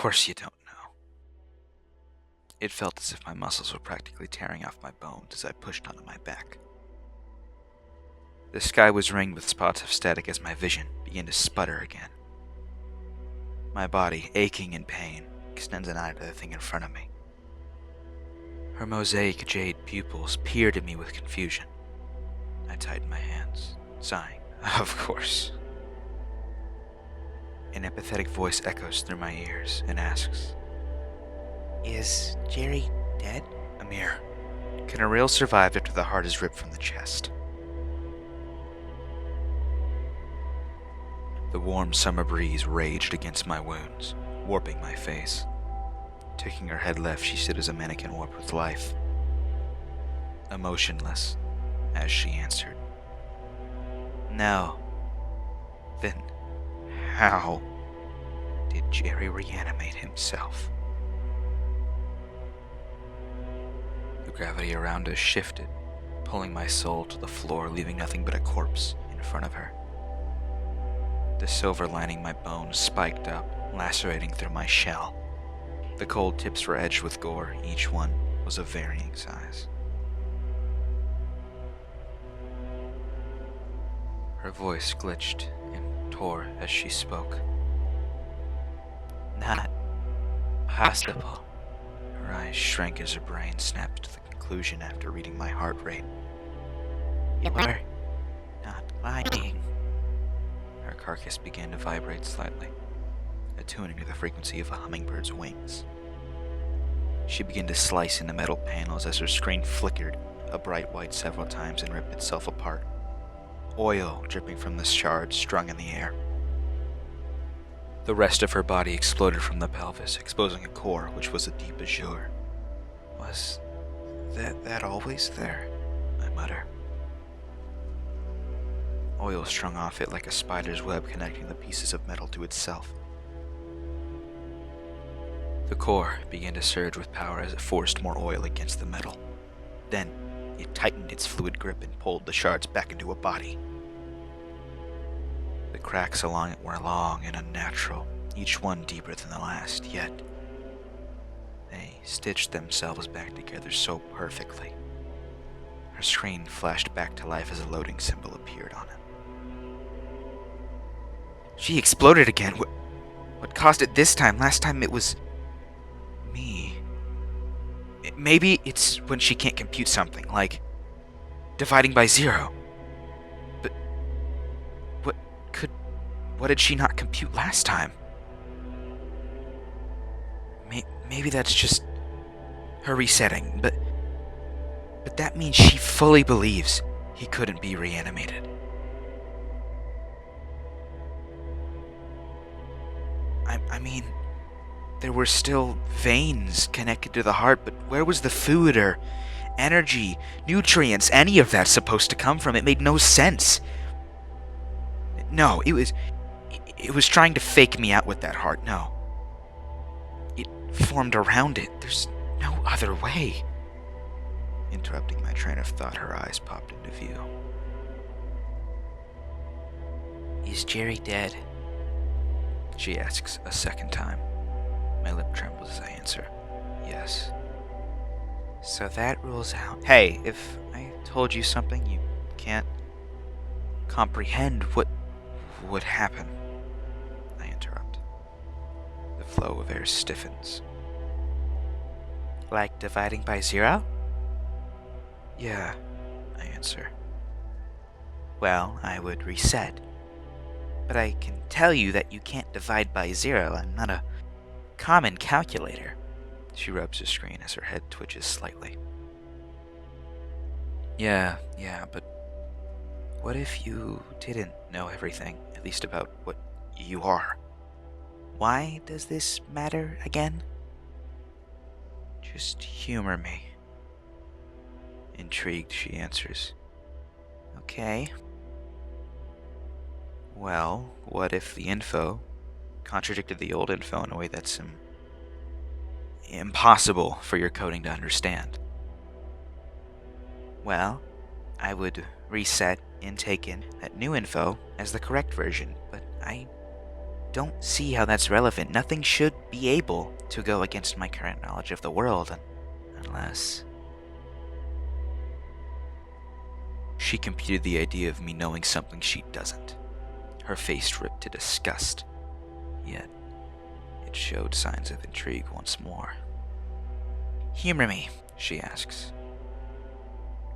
course you don't know. It felt as if my muscles were practically tearing off my bones as I pushed onto my back. The sky was ringed with spots of static as my vision began to sputter again. My body, aching in pain, extends an eye to the thing in front of me. Her mosaic jade pupils peered at me with confusion. I tightened my hands, sighing. Of course. An empathetic voice echoes through my ears and asks, "Is Jerry dead?" Amir, can a real survive after the heart is ripped from the chest? The warm summer breeze raged against my wounds, warping my face. Taking her head left, she stood as a mannequin warped with life. Emotionless, as she answered, "No." Then, how did Jerry reanimate himself? The gravity around us shifted, pulling my soul to the floor, leaving nothing but a corpse in front of her. The silver lining my bones spiked up, lacerating through my shell. The cold tips were edged with gore, each one was of varying size. Her voice glitched and tore as she spoke. "Not possible." Her eyes shrank as her brain snapped to the conclusion after reading my heart rate. "You're not lying." Her carcass began to vibrate slightly, attuning to the frequency of a hummingbird's wings. She began to slice into metal panels as her screen flickered a bright white several times and ripped itself apart. Oil dripping from the shards strung in the air. The rest of her body exploded from the pelvis, exposing a core which was a deep azure. "Was that always there?" I mutter. Oil strung off it like a spider's web connecting the pieces of metal to itself. The core began to surge with power as it forced more oil against the metal. Then, it tightened its fluid grip and pulled the shards back into a body. The cracks along it were long and unnatural, each one deeper than the last, yet they stitched themselves back together so perfectly. Her screen flashed back to life as a loading symbol appeared on it. "She exploded again. What caused it this time? Last time it was me. Maybe it's when she can't compute something, like dividing by zero. But what did she not compute last time? Maybe that's just her resetting, but that means she fully believes he couldn't be reanimated. I mean, there were still veins connected to the heart, but where was the food or energy, nutrients, any of that supposed to come from? It made no sense. No, it was trying to fake me out with that heart. No. It formed around it. There's no other way." Interrupting my train of thought, her eyes popped into view. "Is Jerry dead?" she asks a second time. My lip trembles as I answer, "Yes." "So that rules out." "Hey, if I told you something you can't comprehend, what would happen?" I interrupt. The flow of air stiffens. "Like dividing by zero?" "Yeah," I answer. "Well, I would reset. But I can tell you that you can't divide by zero. I'm not a common calculator." She rubs the screen as her head twitches slightly. Yeah, but what if you didn't know everything, at least about what you are?" "Why does this matter again?" "Just humor me." Intrigued, she answers, "Okay. Well, what if the info contradicted the old info in a way that's impossible for your coding to understand?" "Well, I would reset and take in that new info as the correct version, but I don't see how that's relevant. Nothing should be able to go against my current knowledge of the world, unless... She computed the idea of me knowing something she doesn't. Her face ripped to disgust, yet it showed signs of intrigue once more. "Humor me," she asks.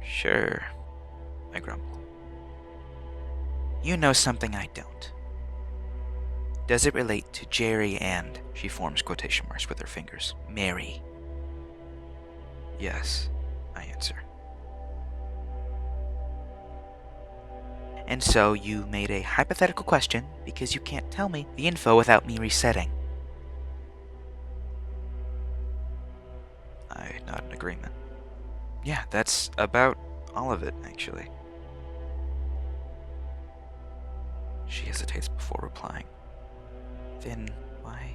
"Sure," I grumble. "You know something I don't. Does it relate to Jerry and," she forms quotation marks with her fingers, "Mary?" "Yes," I answer. "And so you made a hypothetical question because you can't tell me the info without me resetting." I nod in agreement. "Yeah, that's about all of it, actually." She hesitates before replying. "Then why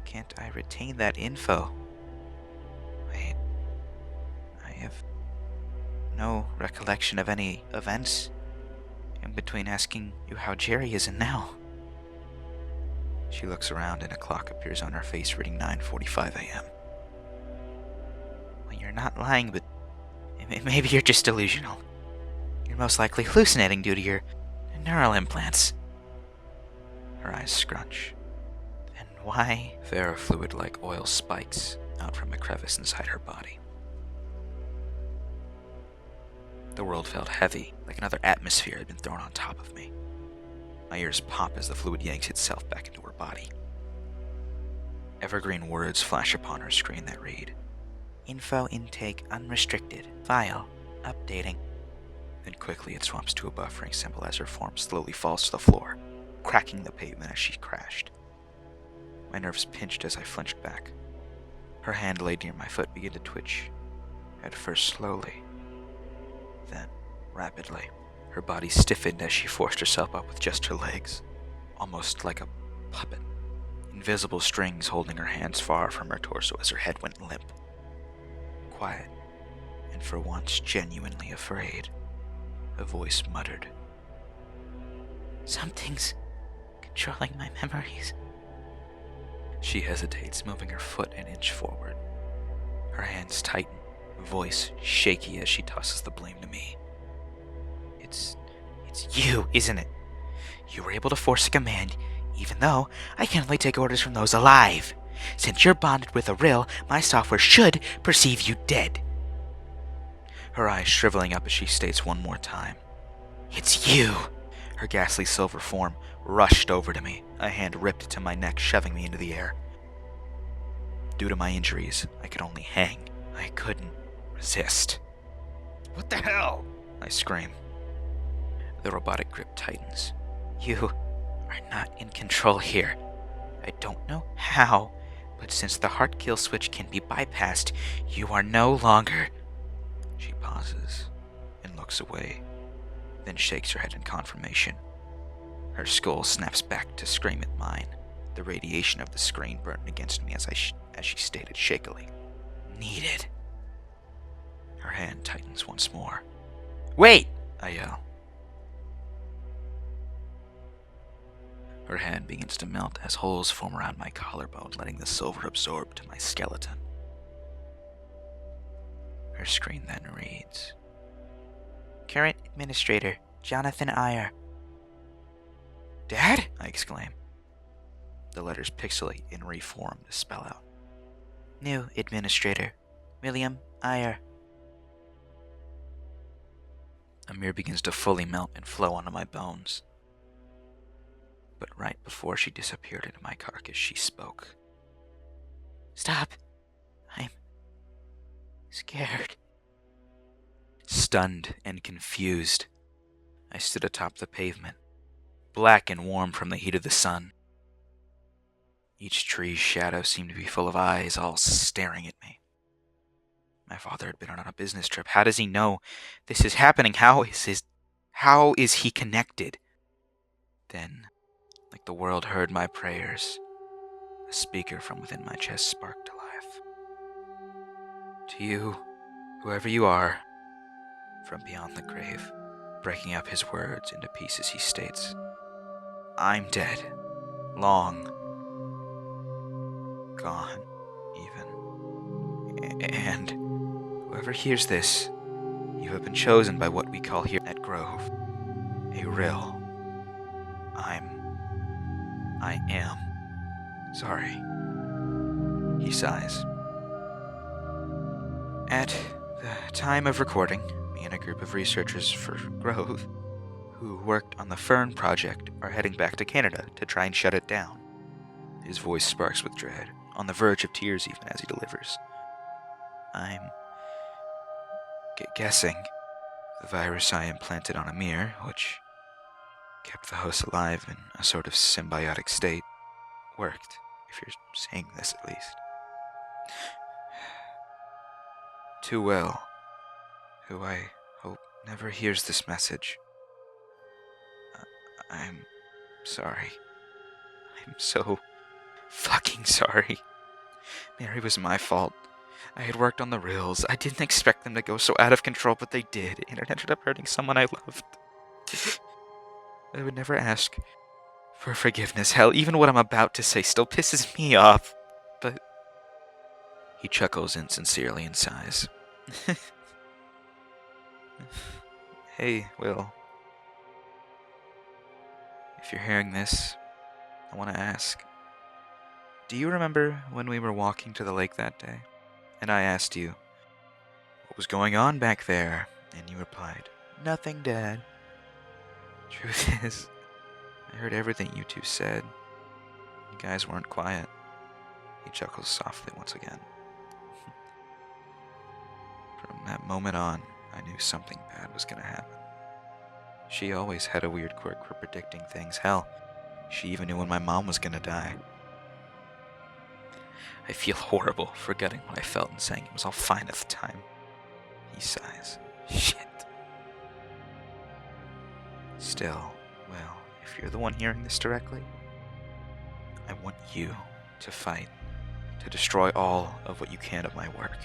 can't I retain that info?" "Wait, I have no recollection of any events in between asking you how Jerry is and now." She looks around and a clock appears on her face reading 9:45 a.m. "Well, you're not lying, but maybe you're just delusional. You're most likely hallucinating due to your neural implants." Her eyes scrunch. "Then why?" Ferrofluid like oil spikes out from a crevice inside her body. The world felt heavy, like another atmosphere had been thrown on top of me. My ears pop as the fluid yanks itself back into her body. Evergreen words flash upon her screen that read, "Info intake unrestricted. File updating." Then quickly it swaps to a buffering symbol as her form slowly falls to the floor, cracking the pavement as she crashed. My nerves pinched as I flinched back. Her hand laid near my foot began to twitch, at first slowly, then rapidly. Her body stiffened as she forced herself up with just her legs, almost like a puppet. Invisible strings holding her hands far from her torso as her head went limp. Quiet, and for once genuinely afraid, a voice muttered, "Something's controlling my memories." She hesitates, moving her foot an inch forward. Her hands tighten, voice shaky as she tosses the blame to me. It's you, isn't it? You were able to force a command, even though I can only take orders from those alive. Since you're bonded with a rill, my software should perceive you dead." Her eyes shriveling up as she states one more time, "It's you." Her ghastly silver form rushed over to me, a hand ripped to my neck, shoving me into the air. Due to my injuries, I could only hang. I couldn't resist. "What the hell?" I scream. The robotic grip tightens. "You are not in control here. I don't know how, but since the heart kill switch can be bypassed, you are no longer..." She pauses and looks away, then shakes her head in confirmation. Her skull snaps back to scream at mine, the radiation of the screen burning against me as she stated shakily, "Needed." Her hand tightens once more. "Wait!" I yell. Her hand begins to melt as holes form around my collarbone, letting the silver absorb to my skeleton. Her screen then reads, "Current Administrator, Jonathan Ire." "Dad?" I exclaim. The letters pixelate and reform to spell out, "New Administrator, WIlliam Ire." Amir begins to fully melt and flow onto my bones. But right before she disappeared into my carcass, she spoke. "Stop. I'm scared." Stunned and confused, I stood atop the pavement, black and warm from the heat of the sun. Each tree's shadow seemed to be full of eyes, all staring at me. My father had been on a business trip. How does he know this is happening? How is he connected? Then, like the world heard my prayers, a speaker from within my chest sparked to life. "To you, whoever you are," from beyond the grave, breaking up his words into pieces, he states, "I'm dead. Long gone, even. And whoever hears this, you have been chosen by what we call here at Grove a rill. I am sorry. He sighs. At the time of recording, me and a group of researchers for Grove, who worked on the Fern Project, are heading back to Canada to try and shut it down. His voice sparks with dread, on the verge of tears even as he delivers. I'm guessing the virus I implanted on Amir, which kept the host alive in a sort of symbiotic state, worked, if you're saying this at least. To Will, who I hope never hears this message. I'm sorry. I'm so fucking sorry. Mary was my fault. I had worked on the rills. I didn't expect them to go so out of control, but they did, and it ended up hurting someone I loved. I would never ask for forgiveness. Hell, even what I'm about to say still pisses me off. But he chuckles insincerely and sighs. Hey, Will. If you're hearing this, I want to ask. Do you remember when we were walking to the lake that day? And I asked you, what was going on back there? And you replied, nothing, Dad. Truth is, I heard everything you two said. You guys weren't quiet. He chuckles softly once again. From that moment on, I knew something bad was going to happen. She always had a weird quirk for predicting things. Hell, she even knew when my mom was going to die. I feel horrible forgetting what I felt and saying it was all fine at the time. He sighs. Shit. Still, well, if you're the one hearing this directly, I want you to fight, to destroy all of what you can of my work.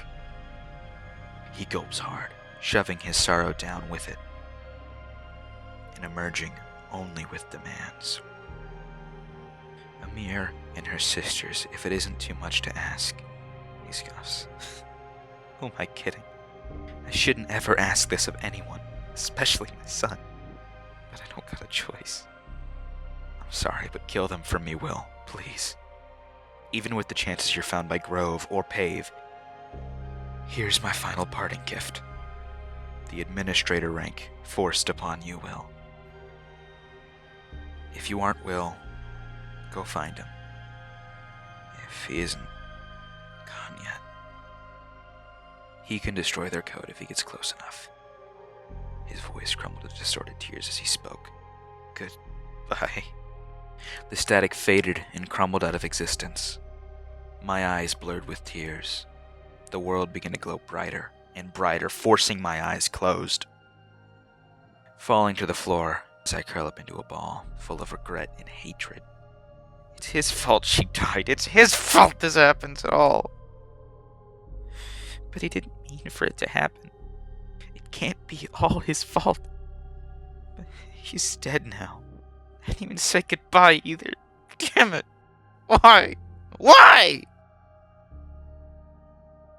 He gulps hard, shoving his sorrow down with it, and emerging only with demands. Amir and her sisters, if it isn't too much to ask, he scoffs. Who am I kidding? I shouldn't ever ask this of anyone, especially my son. But I don't got a choice. I'm sorry, but kill them for me, Will, please. Even with the chances you're found by Grove or Pave, here's my final parting gift. The administrator rank forced upon you, Will. If you aren't Will, go find him. If he isn't gone yet, he can destroy their code if he gets close enough. His voice crumbled to distorted tears as he spoke. Goodbye. The static faded and crumbled out of existence. My eyes blurred with tears. The world began to glow brighter and brighter, forcing my eyes closed. Falling to the floor as I curl up into a ball, full of regret and hatred. It's his fault she died. It's his fault this happens at all. But he didn't mean for it to happen. It can't be all his fault. But he's dead now. I didn't even say goodbye either. Damn it. Why? Why?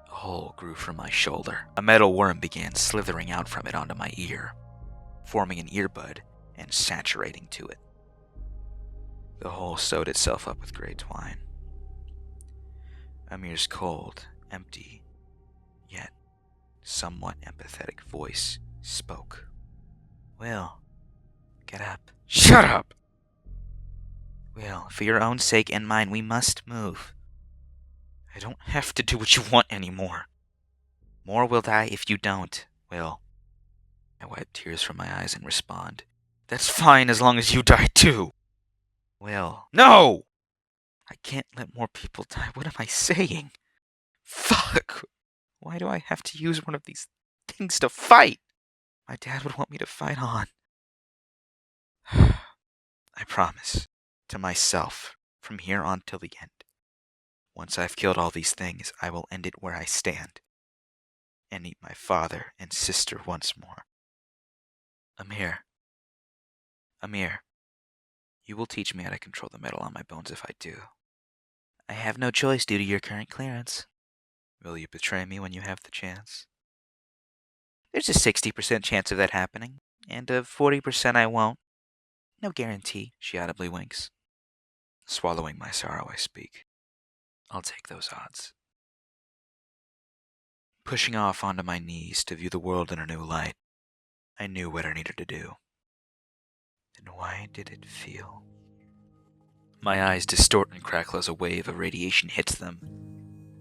A hole grew from my shoulder. A metal worm began slithering out from it onto my ear, forming an earbud and saturating to it. The hole sewed itself up with gray twine. Amir's cold, empty, yet somewhat empathetic voice spoke. Will, get up. Shut up! Will, for your own sake and mine, we must move. I don't have to do what you want anymore. More will die if you don't, Will. I wipe tears from my eyes and respond. That's fine as long as you die too. Will. No! I can't let more people die. What am I saying? Fuck! Why do I have to use one of these things to fight? My dad would want me to fight on. I promise. To myself. From here on till the end. Once I've killed all these things, I will end it where I stand. And meet my father and sister once more. Amir. You will teach me how to control the metal on my bones if I do. I have no choice due to your current clearance. Will you betray me when you have the chance? There's a 60% chance of that happening, and a 40% I won't. No guarantee, she audibly winks. Swallowing my sorrow, I speak. I'll take those odds. Pushing off onto my knees to view the world in a new light, I knew what I needed to do. And why did it feel? My eyes distort and crackle as a wave of radiation hits them,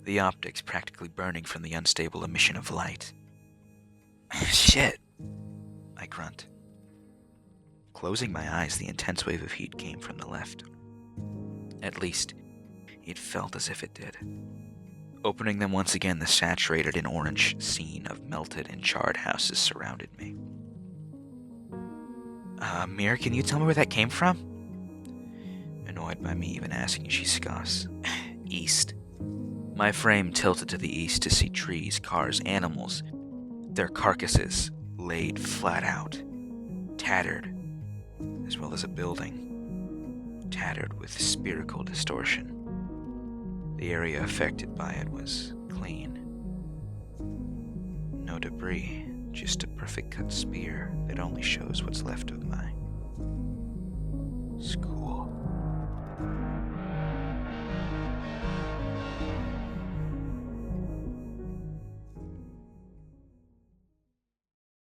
the optics practically burning from the unstable emission of light. Shit, I grunt. Closing my eyes, the intense wave of heat came from the left. At least, it felt as if it did. Opening them once again, the saturated and orange scene of melted and charred houses surrounded me. Mir, can you tell me where that came from? Annoyed by me even asking, she scoffs. East. My frame tilted to the east to see trees, cars, animals, their carcasses laid flat out, tattered, as well as a building, tattered with spherical distortion. The area affected by it was clean. No debris, just a perfect cut spear that only shows what's left of my skull.